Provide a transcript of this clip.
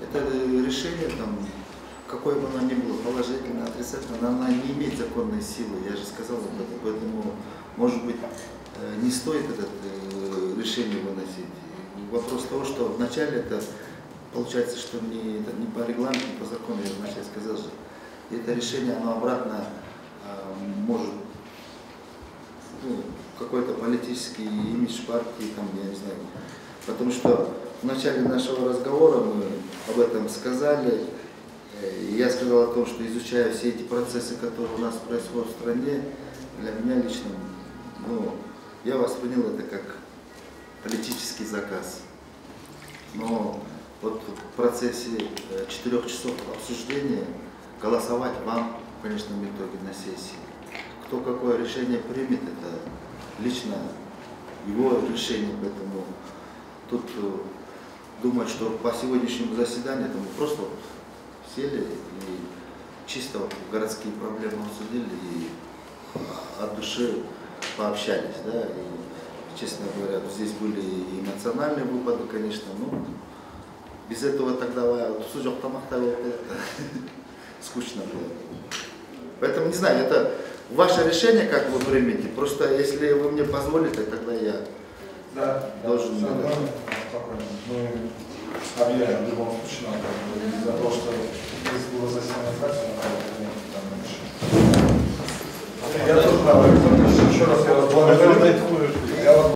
Это решение, там, какое бы оно ни было, положительное, отрицательное, оно не имеет законной силы, я же сказал об этом, поэтому, может быть, не стоит это решение выносить. Вопрос того, что вначале это получается, что не по регламенту, не по закону, я вначале сказал же, это решение, оно обратно может, какой-то политический имидж партии, там, я не знаю, потому что в начале нашего разговора мы об этом сказали. Я сказал о том, что изучая все эти процессы, которые у нас происходят в стране, для меня лично, я воспринял это как политический заказ. Но вот в процессе 4 часов обсуждения голосовать вам в конечном итоге на сессии. Кто какое решение примет, это лично его решение, поэтому тут думать, что по сегодняшнему заседанию мы просто сели и чисто городские проблемы обсудили и от души пообщались, да, и, честно говоря, здесь были и эмоциональные выпады, конечно, без этого тогда скучно было. Поэтому не знаю, это ваше решение, как вы примете, просто если вы мне позволите, тогда я должен... Спокойно. Мы объявим в любом случае, за то, что здесь было заседание фракции, я тоже еще раз благодарю.